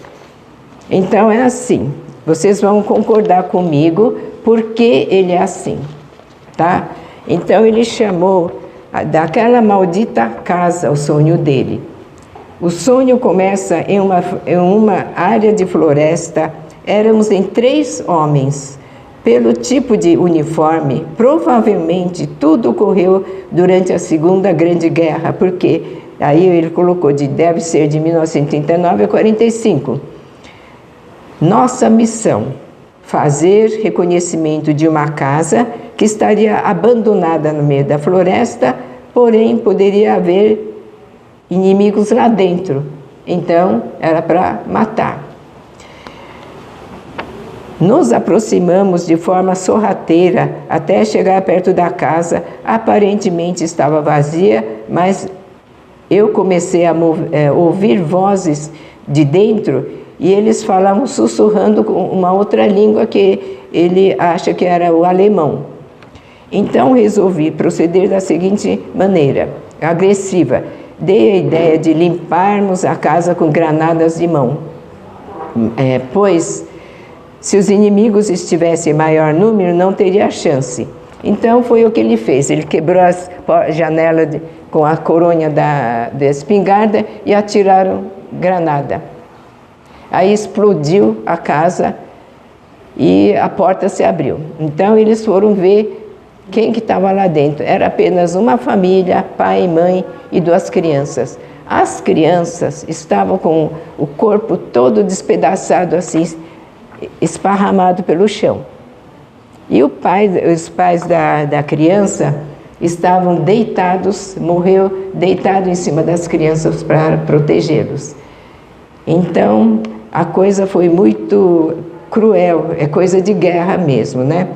Então é assim, vocês vão concordar comigo porque ele é assim, tá? Então ele chamou daquela maldita casa o sonho dele. O sonho começa em uma área de floresta. Éramos em 3 homens. Pelo tipo de uniforme, provavelmente tudo ocorreu durante a Segunda Grande Guerra, porque aí ele colocou deve ser de 1939 a 45. Nossa missão: fazer reconhecimento de uma casa que estaria abandonada no meio da floresta, porém poderia haver inimigos lá dentro. Então, era para matar. Nos aproximamos de forma sorrateira até chegar perto da casa. Aparentemente estava vazia, mas eu comecei a ouvir vozes de dentro e eles falavam sussurrando com uma outra língua que ele acha que era o alemão. Então resolvi proceder da seguinte maneira, agressiva. Dei a ideia de limparmos a casa com granadas de mão, pois se os inimigos estivessem em maior número, não teria chance. Então foi o que ele fez. Ele quebrou as janelas com a coronha da espingarda e atiraram granada. Aí explodiu a casa e a porta se abriu. Então eles foram ver quem que estava lá dentro. Era apenas uma família, pai e mãe e 2 crianças. As crianças estavam com o corpo todo despedaçado assim, esparramado pelo chão. E os pais da criança estavam deitados, morreu deitado em cima das crianças para protegê-los. Então, a coisa foi muito cruel, é coisa de guerra mesmo, né?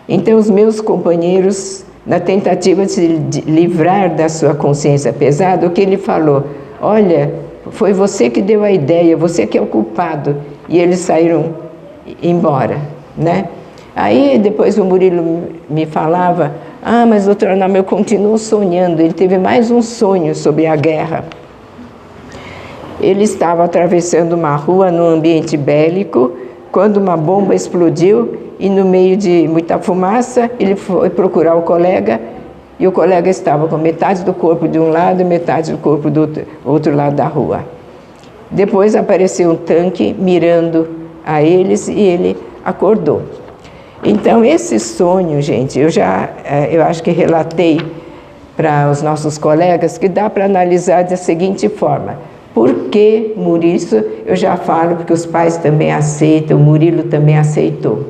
Então, os meus companheiros, na tentativa de se livrar da sua consciência pesada, o que ele falou? Olha, foi você que deu a ideia, você que é o culpado. E eles saíram embora, né? Aí depois o Murilo me falava, mas doutora Norma, eu continuo sonhando. Ele teve mais um sonho sobre a guerra. Ele estava atravessando uma rua num ambiente bélico, quando uma bomba explodiu e no meio de muita fumaça ele foi procurar o colega e o colega estava com metade do corpo de um lado e metade do corpo do outro lado da rua. Depois apareceu um tanque mirando a eles e ele acordou. Então esse sonho, gente, eu acho que relatei para os nossos colegas que dá para analisar da seguinte forma. Por que Murilo? Eu já falo porque os pais também aceitam, o Murilo também aceitou.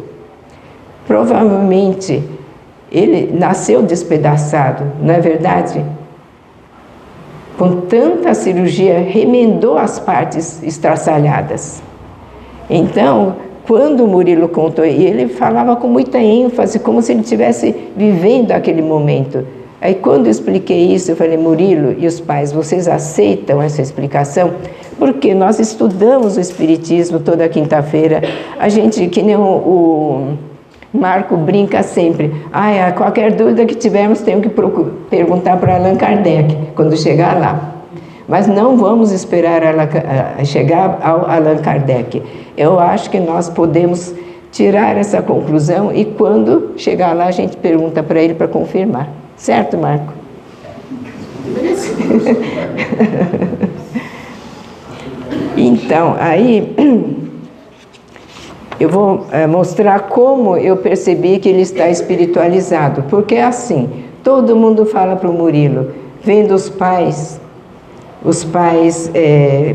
Provavelmente ele nasceu despedaçado, não é verdade? Com tanta cirurgia, remendou as partes estraçalhadas. Então, quando o Murilo contou, ele falava com muita ênfase, como se ele estivesse vivendo aquele momento. Aí quando eu expliquei isso, eu falei, Murilo e os pais, vocês aceitam essa explicação? Porque nós estudamos o Espiritismo toda quinta-feira, a gente, que nem o Marco brinca sempre, qualquer dúvida que tivermos, tenho que perguntar para Allan Kardec, quando chegar lá. Mas não vamos esperar chegar ao Allan Kardec. Eu acho que nós podemos tirar essa conclusão e quando chegar lá a gente pergunta para ele para confirmar. Certo, Marco? Então, aí eu vou mostrar como eu percebi que ele está espiritualizado. Porque é assim, todo mundo fala para o Murilo, vendo os pais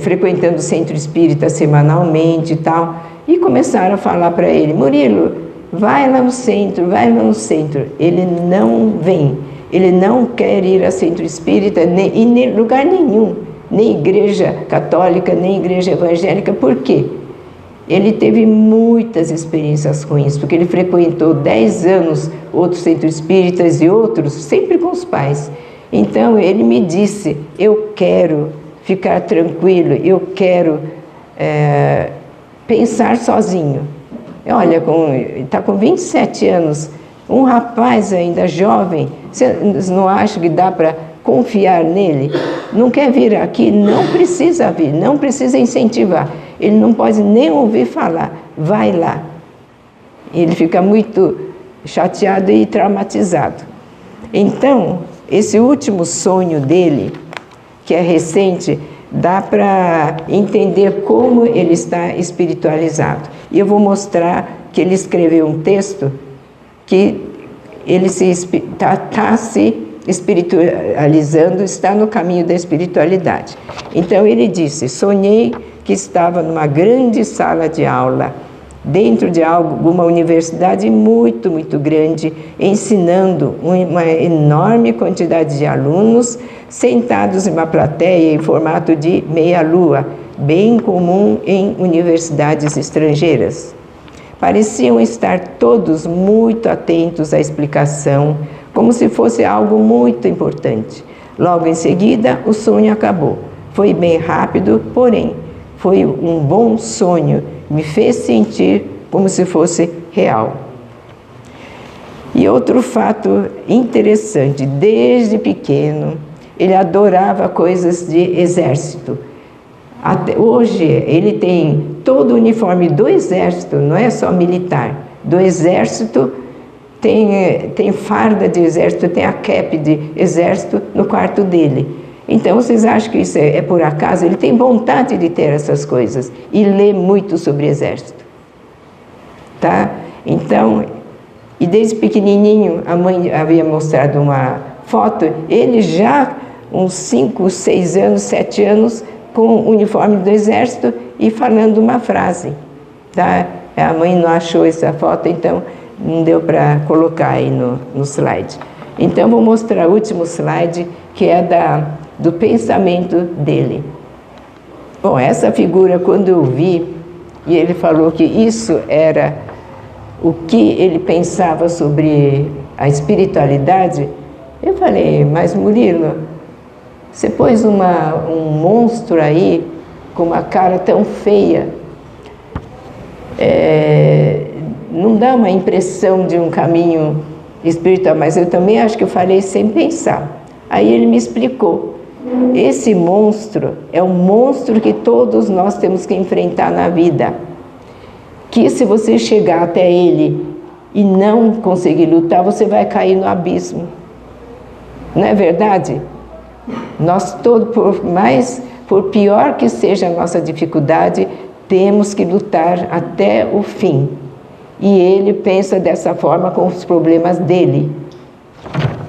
frequentando o centro espírita semanalmente e tal, e começaram a falar para ele, Murilo, vai lá no centro, vai lá no centro. Ele não vem, ele não quer ir a centro espírita em lugar nenhum, nem igreja católica, nem igreja evangélica. Por quê? Ele teve muitas experiências ruins, porque ele frequentou 10 anos outros centros espíritas e outros, sempre com os pais. Então ele me disse, eu quero ficar tranquilo, eu quero pensar sozinho. Olha, está com 27 anos, um rapaz ainda jovem, você não acha que dá para confiar nele? Não quer vir aqui? Não precisa vir, não precisa incentivar. Ele não pode nem ouvir falar, vai lá. Ele fica muito chateado e traumatizado. Então, esse último sonho dele, que é recente, dá para entender como ele está espiritualizado. E eu vou mostrar que ele escreveu um texto que ele está se espiritualizando, está no caminho da espiritualidade. Então ele disse, sonhei que estava numa grande sala de aula, dentro de alguma universidade muito, muito grande, ensinando uma enorme quantidade de alunos, sentados em uma plateia em formato de meia-lua, bem comum em universidades estrangeiras. Pareciam estar todos muito atentos à explicação, como se fosse algo muito importante. Logo em seguida, o sonho acabou. Foi bem rápido, porém, foi um bom sonho, me fez sentir como se fosse real. E outro fato interessante, desde pequeno, ele adorava coisas de exército. Até hoje, ele tem todo o uniforme do exército, não é só militar, do exército, tem farda de exército, tem a cap de exército no quarto dele. Então, vocês acham que isso é por acaso? Ele tem vontade de ter essas coisas e lê muito sobre exército. Tá? Então, e desde pequenininho, a mãe havia mostrado uma foto, ele já uns 5, 6 anos, 7 anos, com o uniforme do exército e falando uma frase. Tá? A mãe não achou essa foto, então não deu para colocar aí no slide. Então, vou mostrar o último slide, que é do pensamento dele. Bom, essa figura, quando eu vi, e ele falou que isso era o que ele pensava sobre a espiritualidade, eu falei, mas Murilo, você pôs um monstro aí, com uma cara tão feia, não dá uma impressão de um caminho espiritual, mas eu também acho que eu falei sem pensar. Aí ele me explicou, esse monstro é um monstro que todos nós temos que enfrentar na vida, que se você chegar até ele e não conseguir lutar, você vai cair no abismo. Não é verdade? Nós todos, por pior que seja a nossa dificuldade, temos que lutar até o fim. E ele pensa dessa forma com os problemas dele.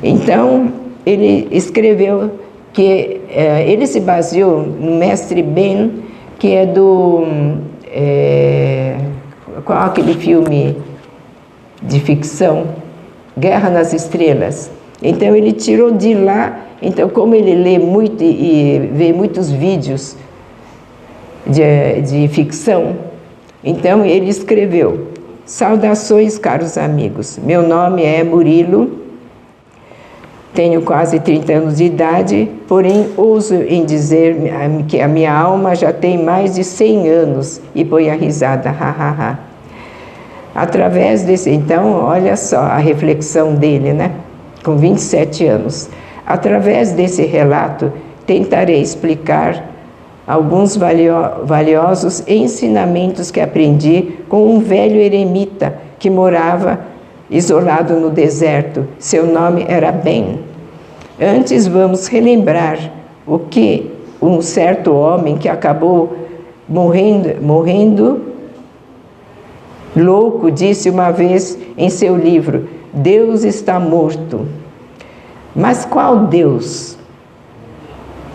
Então, ele escreveu que ele se baseou no Mestre Ben, que é qual aquele filme de ficção? Guerra nas Estrelas. Então ele tirou de lá, então como ele lê muito e vê muitos vídeos de ficção, então ele escreveu, saudações caros amigos, meu nome é Murilo, Tenho quase 30 anos de idade, porém ouso em dizer que a minha alma já tem mais de 100 anos. E põe a risada, ha. Através desse, então, olha só a reflexão dele, né? Com 27 anos. Através desse relato, tentarei explicar alguns valiosos ensinamentos que aprendi com um velho eremita que morava isolado no deserto. Seu nome era Ben. Antes vamos relembrar o que um certo homem que acabou morrendo louco disse uma vez em seu livro: Deus está morto. Mas qual Deus?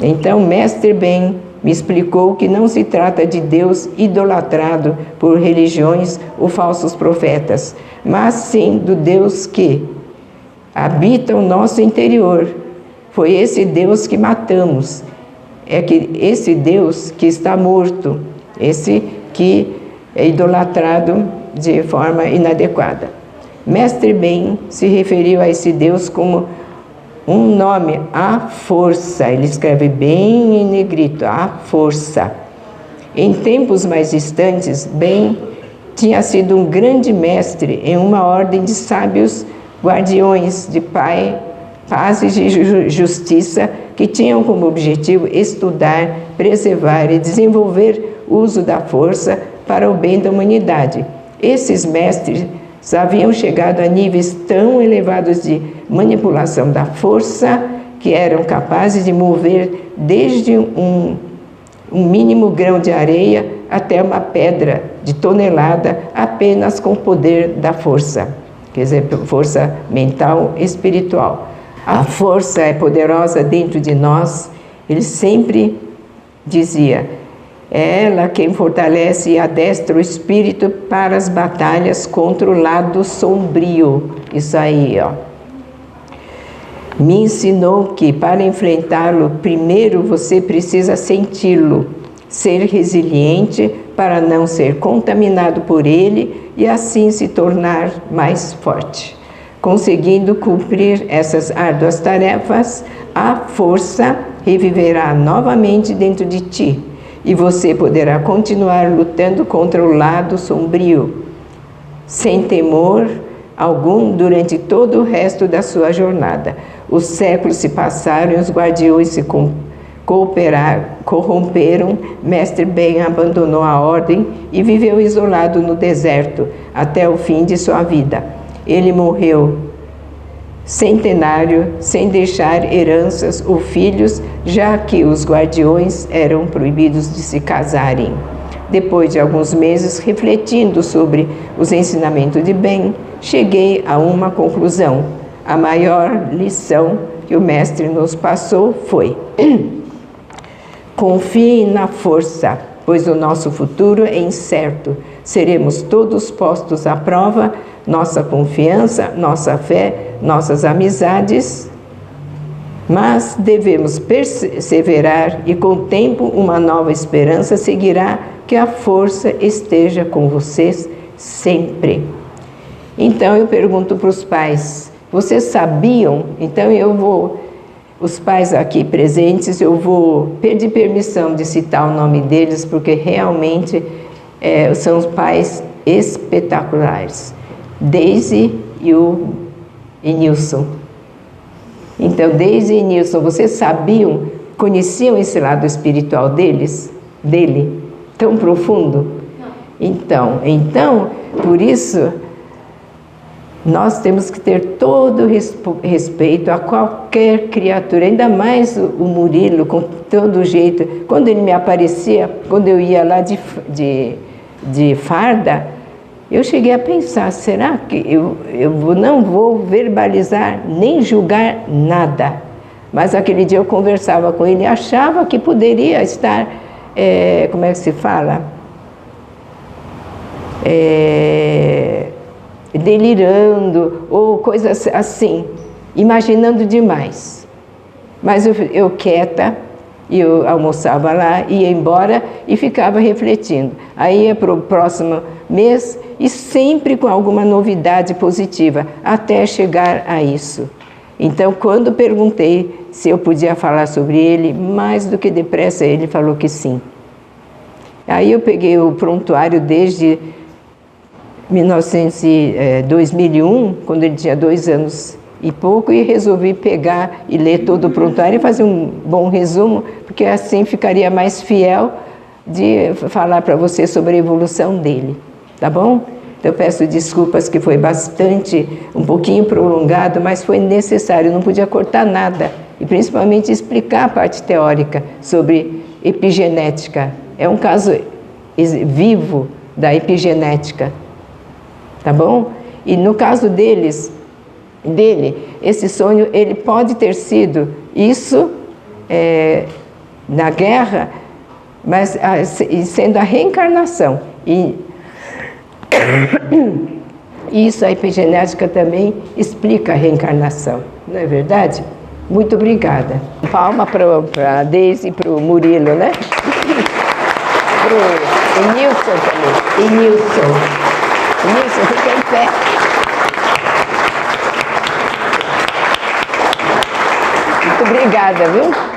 Então, Mestre Ben me explicou que não se trata de Deus idolatrado por religiões ou falsos profetas, mas sim do Deus que habita o nosso interior. Foi esse Deus que matamos, esse Deus que está morto, esse que é idolatrado de forma inadequada. Mestre Ben se referiu a esse Deus como um nome, a força. Ele escreve bem em negrito, a força. Em tempos mais distantes, Ben tinha sido um grande mestre em uma ordem de sábios guardiões de paz e justiça que tinham como objetivo estudar, preservar e desenvolver o uso da força para o bem da humanidade. Esses mestres haviam chegado a níveis tão elevados de manipulação da força que eram capazes de mover desde um mínimo grão de areia até uma pedra de tonelada apenas com o poder da força, quer dizer, força mental e espiritual. A força é poderosa dentro de nós. Ele sempre dizia: é ela quem fortalece e adestra o espírito para as batalhas contra o lado sombrio. Isso aí, ó. Me ensinou que para enfrentá-lo, primeiro você precisa senti-lo, ser resiliente para não ser contaminado por ele e assim se tornar mais forte. Conseguindo cumprir essas árduas tarefas, a força reviverá novamente dentro de ti e você poderá continuar lutando contra o lado sombrio, sem temor algum durante todo o resto da sua jornada. Os séculos se passaram e os guardiões se corromperam. Mestre Ben abandonou a ordem e viveu isolado no deserto até o fim de sua vida. Ele morreu centenário, sem deixar heranças ou filhos, já que os guardiões eram proibidos de se casarem. Depois de alguns meses refletindo sobre os ensinamentos de Ben, cheguei a uma conclusão. A maior lição que o mestre nos passou foi: confie na força, pois o nosso futuro é incerto. Seremos todos postos à prova, nossa confiança, nossa fé, nossas amizades, mas devemos perseverar e com o tempo uma nova esperança seguirá, que a força esteja com vocês sempre. Então eu pergunto para os pais: vocês sabiam? Então os pais aqui presentes, eu vou pedir permissão de citar o nome deles, porque realmente são os pais espetaculares. Daisy e Nilson. Então, Daisy e Nilson, vocês sabiam, conheciam esse lado espiritual dele, tão profundo? Não. Então, por isso, nós temos que ter todo respeito a qualquer criatura, ainda mais o Murilo, com todo jeito. Quando ele me aparecia, quando eu ia lá de farda, eu cheguei a pensar: será que eu não vou verbalizar nem julgar nada? Mas aquele dia eu conversava com ele e achava que poderia estar, como é que se fala? Delirando ou coisas assim, imaginando demais. Mas eu quieta, eu almoçava lá, ia embora e ficava refletindo. Aí ia para o próximo mês e sempre com alguma novidade positiva, até chegar a isso. Então, quando perguntei se eu podia falar sobre ele, mais do que depressa, ele falou que sim. Aí eu peguei o prontuário desde 2001, quando ele tinha 2 anos e pouco, e resolvi pegar e ler todo o prontuário e fazer um bom resumo, porque assim ficaria mais fiel de falar para você sobre a evolução dele, tá bom? Então eu peço desculpas que foi um pouquinho prolongado, mas foi necessário, não podia cortar nada, e principalmente explicar a parte teórica sobre epigenética. É um caso vivo da epigenética, tá bom? E no caso dele, esse sonho, ele pode ter sido isso na guerra, mas sendo a reencarnação. E isso, a epigenética também explica a reencarnação, não é verdade? Muito obrigada. Palma para a Deise e para o Murilo, né? Para o Nilson também. E Nilson, fica em pé. Muito obrigada, viu?